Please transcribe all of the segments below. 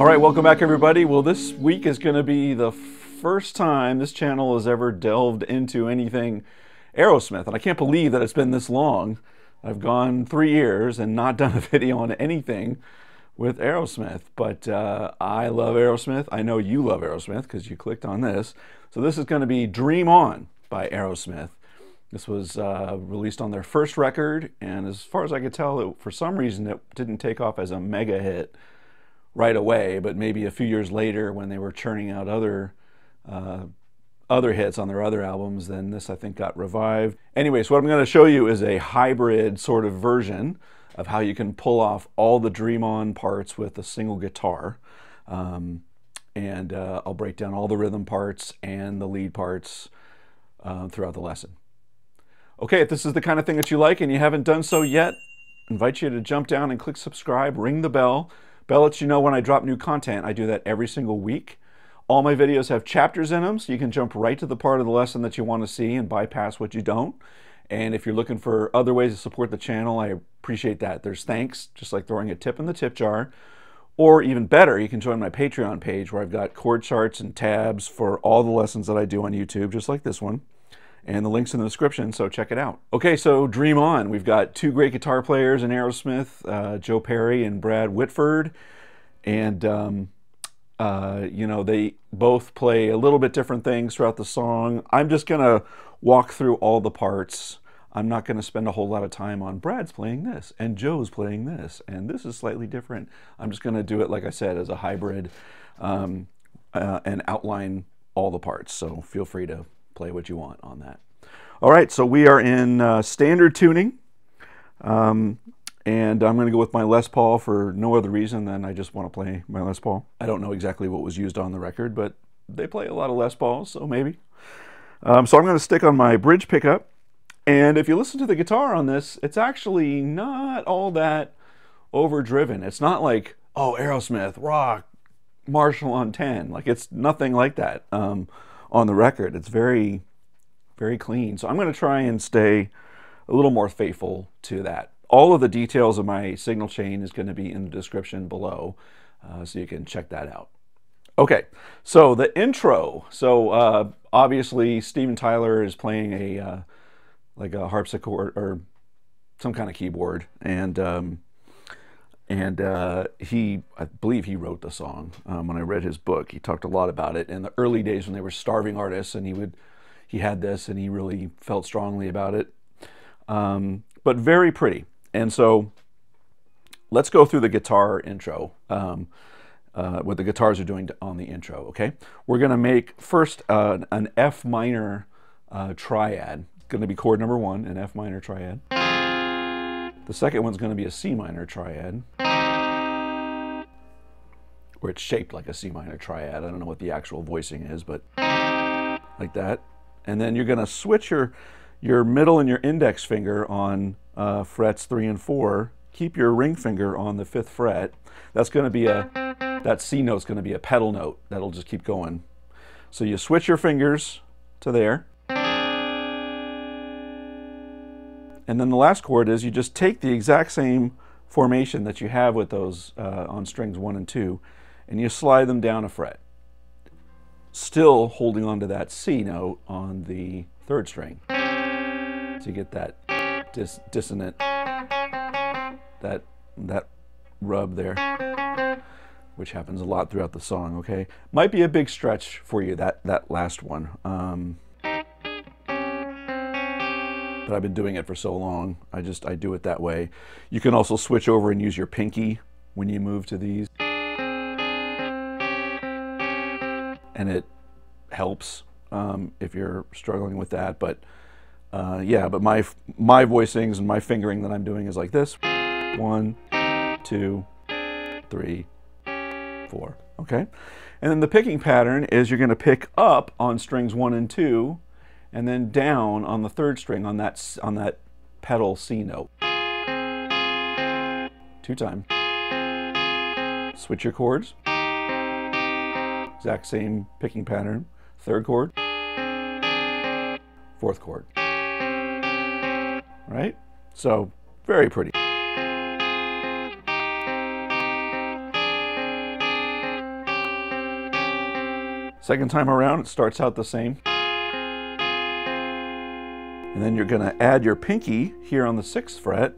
All right, welcome back everybody. Well, this week is going to be the first time this channel has ever delved into anything Aerosmith, and I can't believe that it's been this long. I've gone 3 years and not done a video on anything with Aerosmith, but I love Aerosmith. I know you love Aerosmith because you clicked on this. So this is going to be Dream On by Aerosmith. This was released on their first record, and as far as I could tell, for some reason it didn't take off as a mega hit right away, but maybe a few years later when they were churning out other hits on their other albums, then this I think got revived. Anyway, so what I'm going to show you is a hybrid sort of version of how you can pull off all the Dream On parts with a single guitar. I'll break down all the rhythm parts and the lead parts throughout the lesson. Okay, if this is the kind of thing that you like and you haven't done so yet, I invite you to jump down and click subscribe, ring the bell. Bell lets you know when I drop new content. I do that every single week. All my videos have chapters in them, so you can jump right to the part of the lesson that you want to see and bypass what you don't. And if you're looking for other ways to support the channel, I appreciate that. There's thanks, just like throwing a tip in the tip jar. Or even better, you can join my Patreon page where I've got chord charts and tabs for all the lessons that I do on YouTube, just like this one. And the link's in the description, so check it out. Okay, so Dream On. We've got two great guitar players in Aerosmith, Joe Perry and Brad Whitford. And, you know, they both play a little bit different things throughout the song. I'm just going to walk through all the parts. I'm not going to spend a whole lot of time on Brad's playing this, and Joe's playing this, and this is slightly different. I'm just going to do it, like I said, as a hybrid and outline all the parts. So feel free to play what you want on that. All right, so we are in standard tuning, and I'm going to go with my Les Paul for no other reason than I just want to play my Les Paul. I don't know exactly what was used on the record, but they play a lot of Les Pauls, so maybe. So I'm going to stick on my bridge pickup, and if you listen to the guitar on this, it's actually not all that overdriven. It's not like, oh, Aerosmith, rock, Marshall on 10. Like, it's nothing like that. On the record, it's very, very clean. So I'm going to try and stay a little more faithful to that. All of the details of my signal chain is going to be in the description below, so you can check that out. Okay, so the intro. So obviously Steven Tyler is playing a like a harpsichord or some kind of keyboard, and I believe he wrote the song. When I read his book, he talked a lot about it in the early days when they were starving artists, and he had this and he really felt strongly about it. But very pretty. And so let's go through the guitar intro, what the guitars are doing on the intro, okay? We're gonna make first an F minor triad. It's gonna be chord number 1, an F minor triad. The second one's going to be a C minor triad, or it's shaped like a C minor triad. I don't know what the actual voicing is, but like that. And then you're going to switch your middle and your index finger on frets 3 and 4. Keep your ring finger on the 5th fret. That's going to be that C note's going to be a pedal note. That'll just keep going. So you switch your fingers to there. And then the last chord is you just take the exact same formation that you have with those on strings 1 and 2, and you slide them down a fret, still holding on to that C note on the 3rd string. So you get that dissonant, that rub there, which happens a lot throughout the song, okay? Might be a big stretch for you, that last one. But I've been doing it for so long, I do it that way. You can also switch over and use your pinky when you move to these, and it helps if you're struggling with that. But yeah, but my voicings and my fingering that I'm doing is like this: 1, 2, 3, 4. Okay, and then the picking pattern is you're going to pick up on strings 1 and 2. And then down on the 3rd string on that pedal C note. 2 times. Switch your chords. Exact same picking pattern. 3rd chord. 4th chord. Right? So very pretty. Second time around, it starts out the same. And then you're going to add your pinky here on the 6th fret.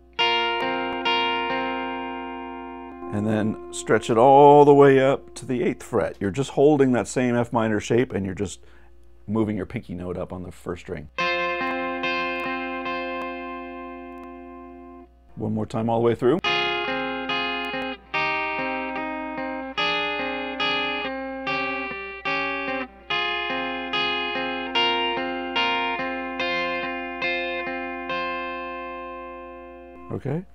And then stretch it all the way up to the 8th fret. You're just holding that same F minor shape and you're just moving your pinky note up on the 1st string. One more time all the way through. Okay,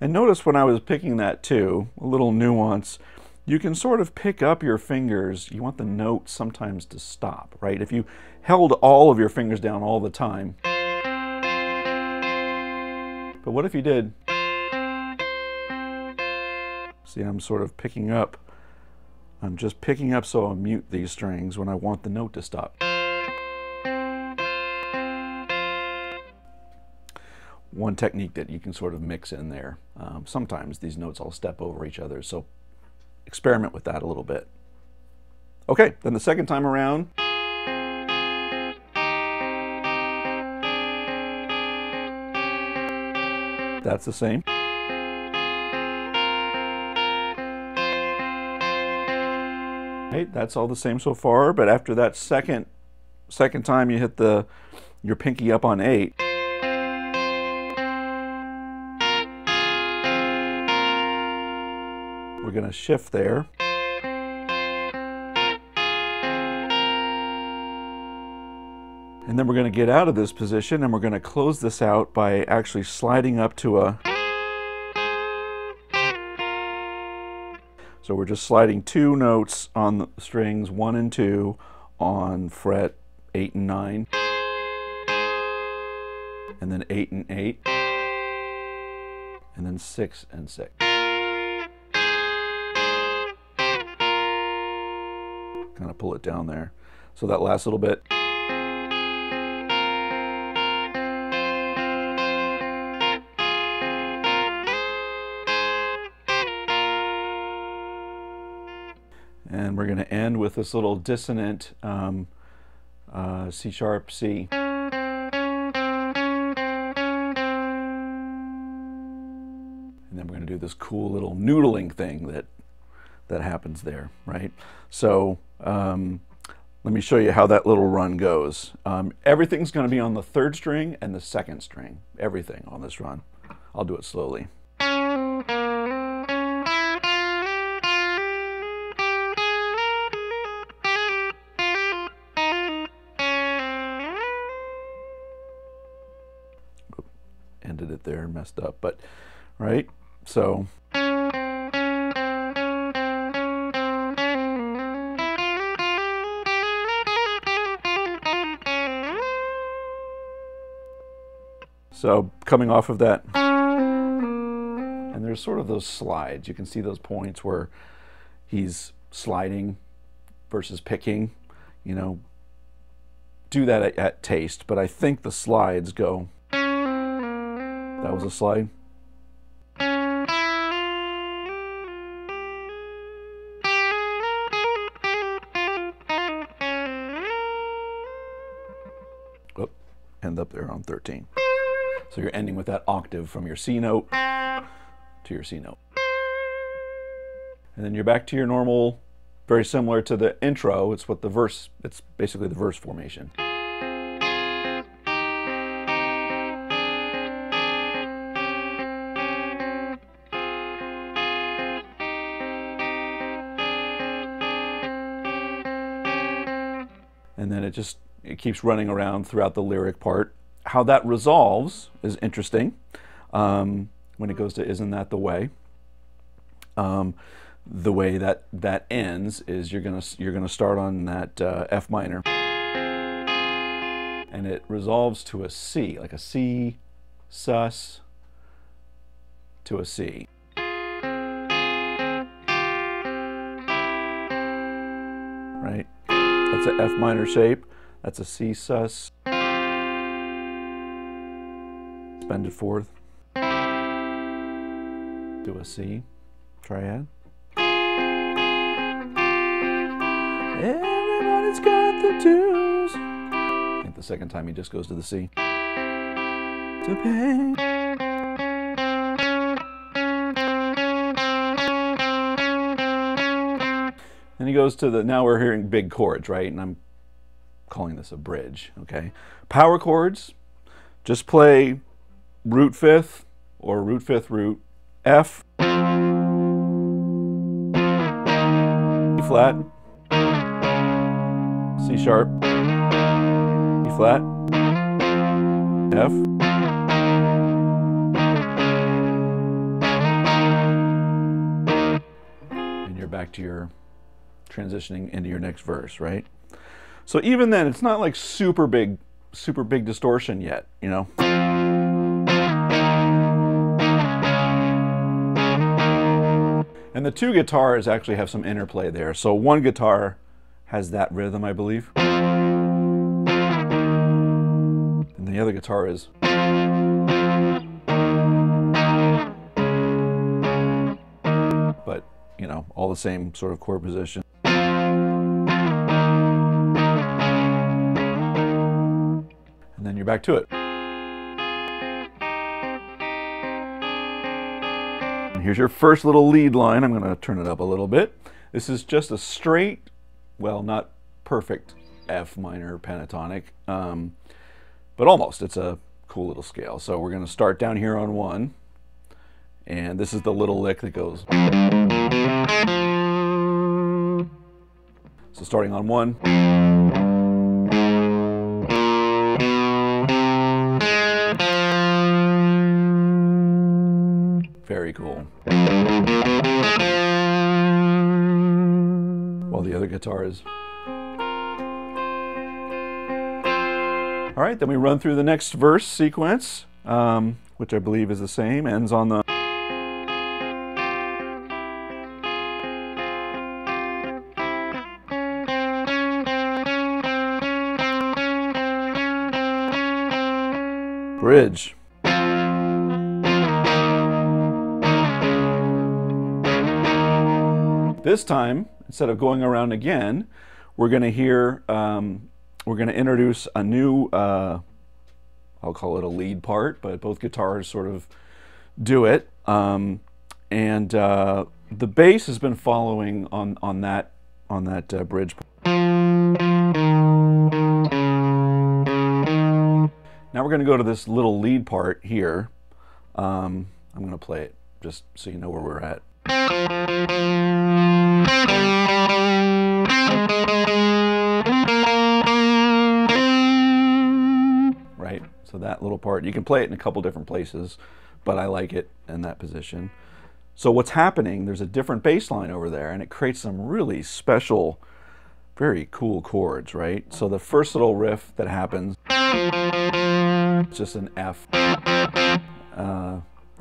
and notice when I was picking that too, a little nuance, you can sort of pick up your fingers. You want the note sometimes to stop, right? If you held all of your fingers down all the time. But what if you did? See, I'm sort of picking up. I'm just picking up so I'll mute these strings when I want the note to stop. One technique that you can sort of mix in there. Sometimes these notes all step over each other, so experiment with that a little bit. Okay, then the second time around, that's the same. Right, that's all the same so far, but after that second time you hit your pinky up on 8, we're going to shift there. And then we're going to get out of this position and we're going to close this out by actually sliding up to a... So we're just sliding 2 notes on the strings 1 and 2 on fret 8 and 9. And then 8 and 8. And then 6 and 6. Kind of pull it down there. So that last little bit. And we're going to end with this little dissonant C sharp C. And then we're going to do this cool little noodling thing that happens there, right? So let me show you how that little run goes. Everything's going to be on the 3rd string and the 2nd string. Everything on this run. I'll do it slowly. Ended it there, messed up, but right, so coming off of that, and there's sort of those slides. You can see those points where he's sliding versus picking, you know, do that at taste, but I think the slides go. That was a slide. Oh, end up there on 13. So you're ending with that octave from your C note to your C note. And then you're back to your normal, very similar to the intro. It's what the verse, it's basically the verse formation. And then it keeps running around throughout the lyric part. How that resolves is interesting. When it goes to "Isn't That the Way?" The way that ends is you're gonna start on that F minor, and it resolves to a C, like a C sus to a C. Right? That's an F minor shape. That's a C sus. Suspended 4th. Do a C. Triad. Everybody it's got the dues. I think the second time he just goes to the C. To pay. And he goes to the, now we're hearing big chords, right? And I'm calling this a bridge, okay? Power chords, just play root fifth or root fifth root, F, E flat, C sharp, E flat, F, and you're back to your transitioning into your next verse, right? So even then, it's not like super big distortion yet, you know? And the two guitars actually have some interplay there. So one guitar has that rhythm, I believe. And the other guitar is. But, you know, all the same sort of chord position. And then you're back to it. And here's your first little lead line. I'm going to turn it up a little bit. This is just a straight, well, not perfect F minor pentatonic, but almost. It's a cool little scale. So we're going to start down here on 1, and this is the little lick that goes. So starting on 1. Very cool. While the other guitar is. All right, then we run through the next verse sequence, which I believe is the same, ends on the. Bridge. This time, instead of going around again, we're going to hear, we're going to introduce a new, I'll call it a lead part, but both guitars sort of do it. And the bass has been following on that bridge. Now we're going to go to this little lead part here. I'm going to play it just so you know where we're at. Right, so that little part, you can play it in a couple different places, but I like it in that position. So what's happening, there's a different bass line over there, and it creates some really special, very cool chords, right? So the first little riff that happens, it's just an F.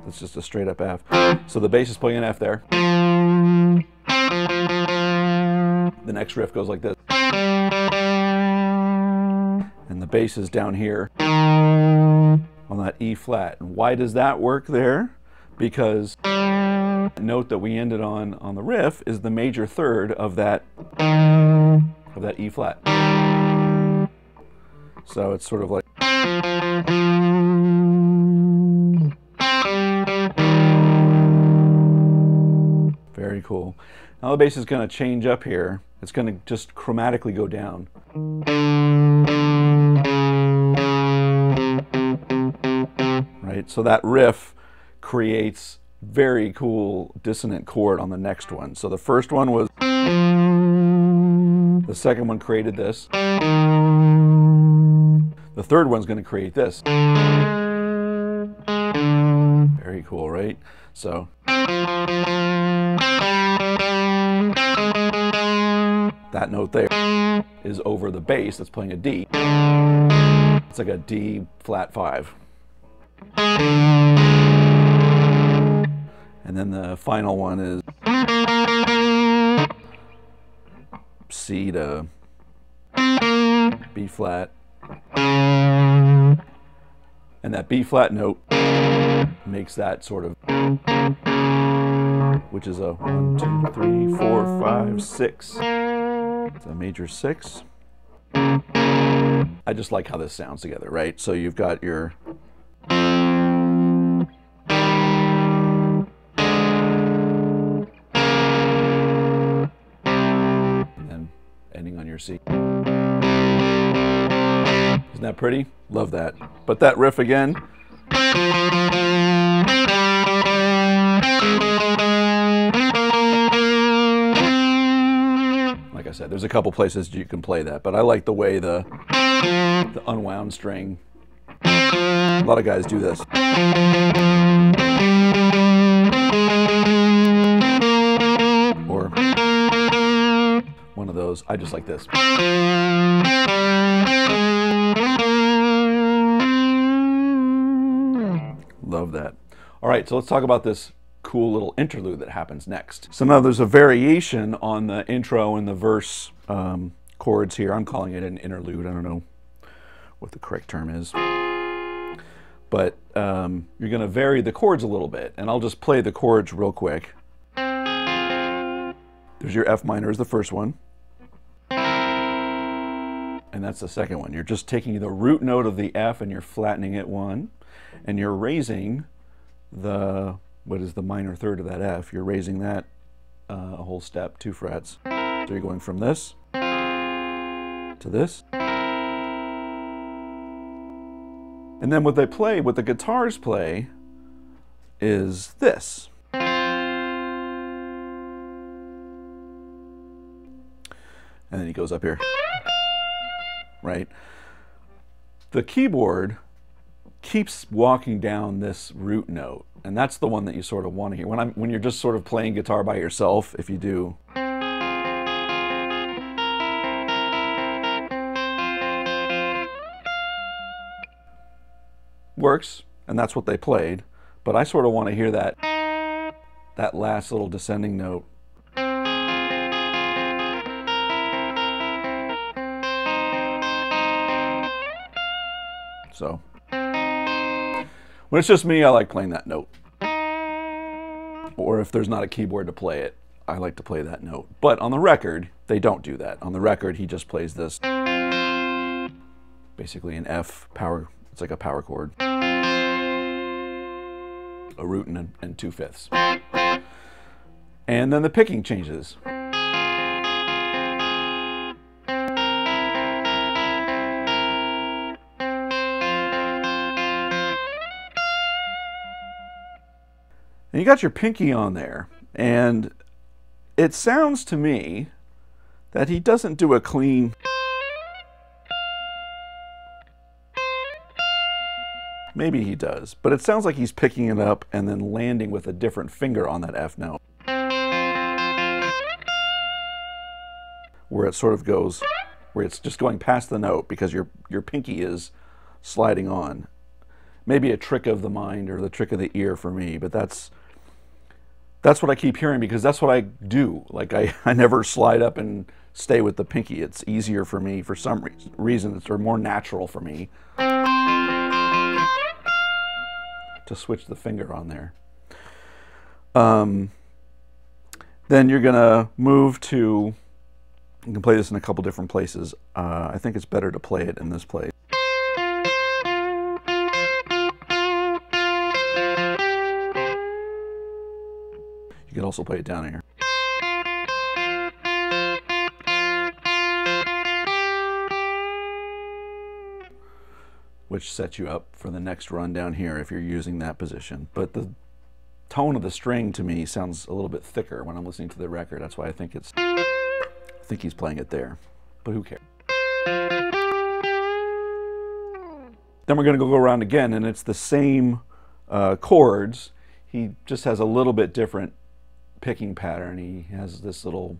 It's just a straight up F. So the bass is playing an F there. The next riff goes like this. And the bass is down here on that E flat. And why does that work there? Because the note that we ended on the riff is the major third of that E flat. So it's sort of like. Very cool. Now the bass is going to change up here. It's going to just chromatically go down. Right? So that riff creates very cool dissonant chord on the next one. So the first one was, the second one created this. The third one's going to create this. Very cool, right? So that note there is over the bass that's playing a D. It's like a D flat 5. And then the final one is C to B flat. And that B flat note makes that sort of, which is a 1, 2, 3, 4, 5, 6. It's a major 6. I just like how this sounds together, right? So you've got your and then ending on your C. Isn't that pretty? Love that. But that riff again. Like I said, there's a couple places you can play that, but I like the way the unwound string. A lot of guys do this. Or one of those. I just like this. Love that. All right, so let's talk about this cool little interlude that happens next. So now there's a variation on the intro and the verse chords here. I'm calling it an interlude. I don't know what the correct term is. But you're going to vary the chords a little bit, and I'll just play the chords real quick. There's your F minor is the first one. And that's the second one. You're just taking the root note of the F and you're flattening it one, and you're raising the, what is the minor third of that F? You're raising that a whole step, 2 frets. So you're going from this to this. And then what they play, what the guitars play, is this. And then he goes up here, right? The keyboard keeps walking down this root note, and that's the one that you sort of want to hear. When you're just sort of playing guitar by yourself, if you do. Works, and that's what they played, but I sort of want to hear that last little descending note. So when it's just me, I like playing that note. Or if there's not a keyboard to play it, I like to play that note. But on the record, they don't do that. On the record, he just plays this, basically an F power. It's like a power chord, a root and 2/5. And then the picking changes. And you got your pinky on there, and it sounds to me that he doesn't do a clean. Maybe he does, but it sounds like he's picking it up and then landing with a different finger on that F note, where it sort of goes, where it's just going past the note because your pinky is sliding on. Maybe a trick of the mind or the trick of the ear for me, but that's what I keep hearing because that's what I do. Like I never slide up and stay with the pinky. It's easier for me for some reason. It's more natural for me to switch the finger on there. Then you're gonna move to, you can play this in a couple different places. I think it's better to play it in this place. You can also play it down here. Which sets you up for the next run down here if you're using that position. But the tone of the string to me sounds a little bit thicker when I'm listening to the record. That's why I think he's playing it there. But who cares? Then we're going to go around again, and it's the same chords. He just has a little bit different picking pattern. He has this little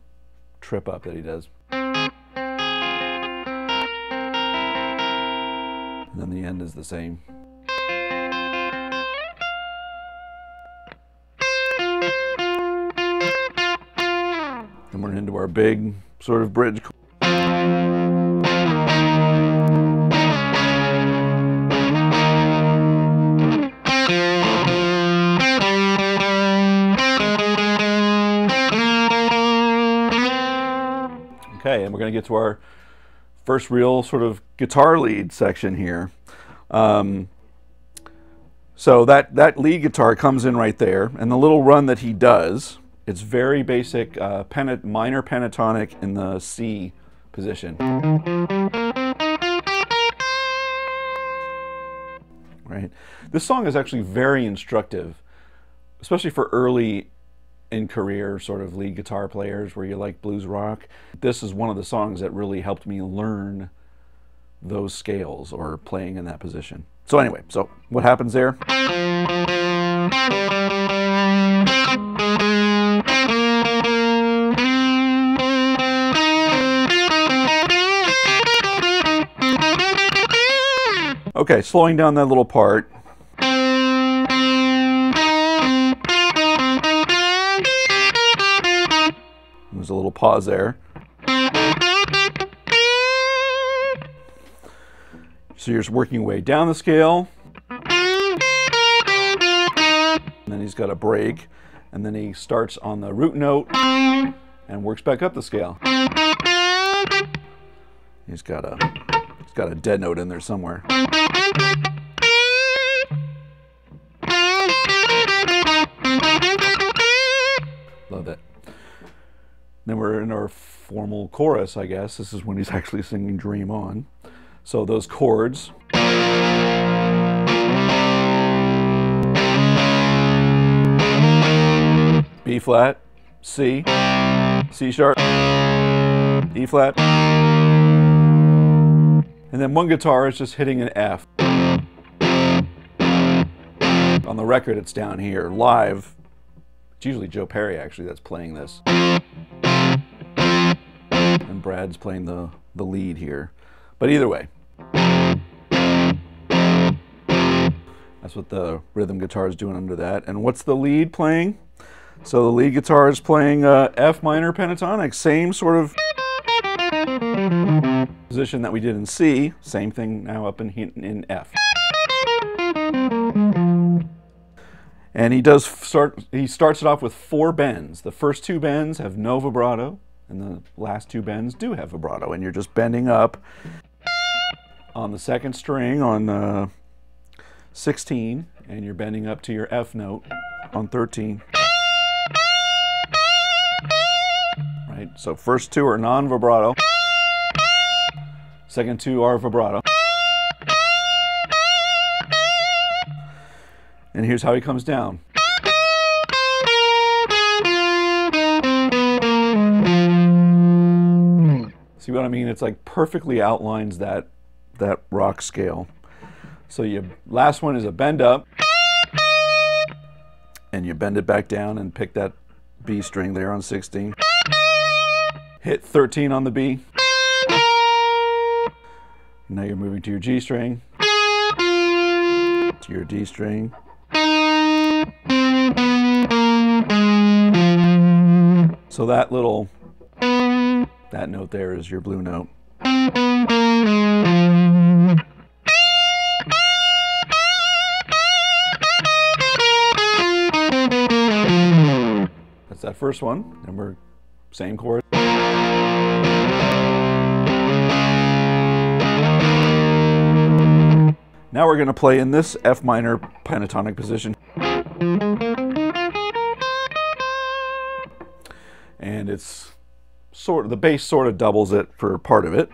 trip up that he does. And then the end is the same. And we're into our big sort of bridge. Okay, and we're going to get to our first real sort of guitar lead section here. So that lead guitar comes in right there, and the little run that he does, it's very basic minor pentatonic in the C position. Right. This song is actually very instructive, especially for early in career sort of lead guitar players where you like blues rock. This is one of the songs that really helped me learn those scales or playing in that position. So anyway, so what happens there? Okay, slowing down that little part. There's a little pause there. So you're just working your way down the scale. And then he's got a break. And then he starts on the root note and works back up the scale. He's got a dead note in there somewhere. Love it. Then we're in our formal chorus, I guess. This is when he's actually singing Dream On. So those chords. B flat, C, C sharp, E flat. And then one guitar is just hitting an F. On the record, it's down here. Live, it's usually Joe Perry, actually, that's playing this. And Brad's playing the lead here. But either way, that's what the rhythm guitar is doing under that. And what's the lead playing? So the lead guitar is playing F minor pentatonic, same sort of position that we did in C, same thing now up in F. And he starts it off with 4 bends. The first 2 bends have no vibrato, and the last 2 bends do have vibrato, and you're just bending up on the second string on 16, and you're bending up to your F note on 13. Right? So first 2 are non-vibrato. Second 2 are vibrato. And here's how he comes down. See what I mean? It's like perfectly outlines that rock scale. So last one is a bend up, and you bend it back down and pick that B string there on 16. Hit 13 on the B. Now you're moving to your G string, to your D string. So that note there is your blue note. That's that first one, and we're same chord. Now we're going to play in this F minor pentatonic position. And it's the bass sort of doubles it for part of it,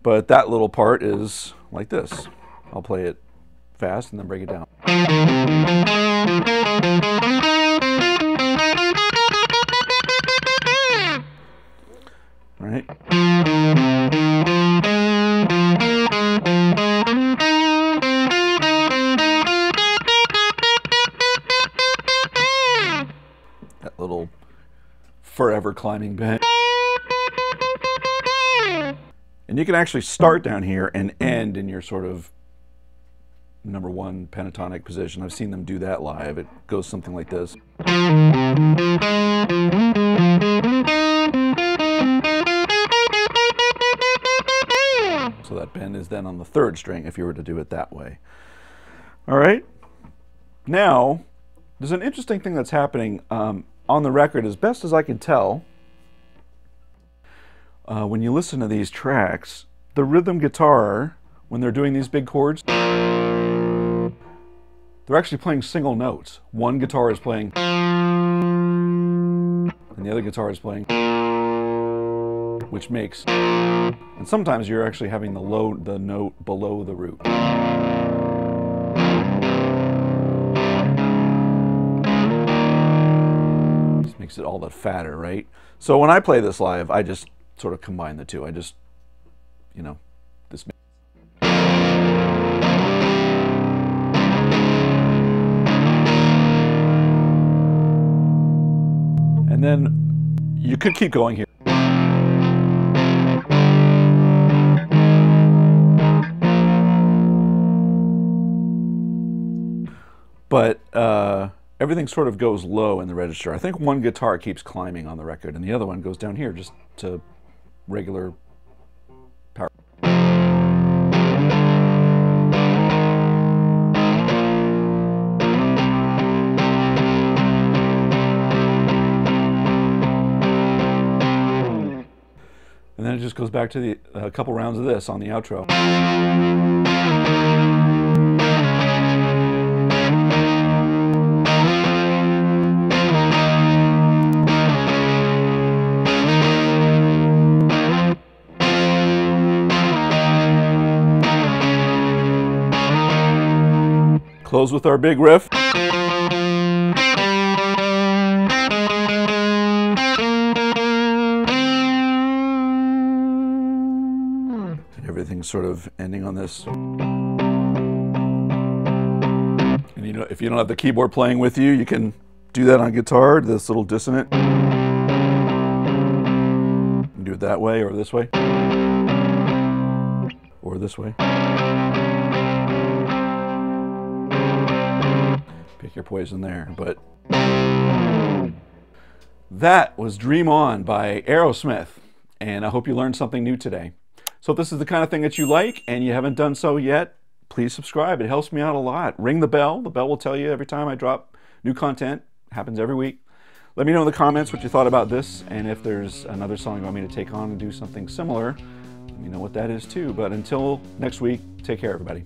but that little part is like this. I'll play it fast and then break it down. All right. That little forever climbing bend. And you can actually start down here and end in your sort of number 1 pentatonic position. I've seen them do that live. It goes something like this. So that bend is then on the 3rd string if you were to do it that way. All right. Now, there's an interesting thing that's happening on the record, as best as I can tell. When you listen to these tracks, the rhythm guitar, when they're doing these big chords, they're actually playing single notes. One guitar is playing, and the other guitar is playing, which makes, and sometimes you're actually having the note below the root. Just makes it all the fatter, right? So when I play this live, I just sort of combine the two. I just, you know, this. And then you could keep going here. But everything sort of goes low in the register. I think one guitar keeps climbing on the record, and the other one goes down here just to regular power. And then it just goes back to a couple rounds of this on the outro. Close with our big riff. Everything's sort of ending on this. And you know, if you don't have the keyboard playing with you, you can do that on guitar, this little dissonant. You can do it that way or this way. Or this way. Pick your poison there, but that was Dream On by Aerosmith, and I hope you learned something new today. So if this is the kind of thing that you like and you haven't done so yet, please subscribe. It helps me out a lot. Ring the bell. The bell will tell you every time I drop new content. It happens every week. Let me know in the comments what you thought about this, and if there's another song you want me to take on and do something similar, let me know what that is too. But until next week, take care, everybody.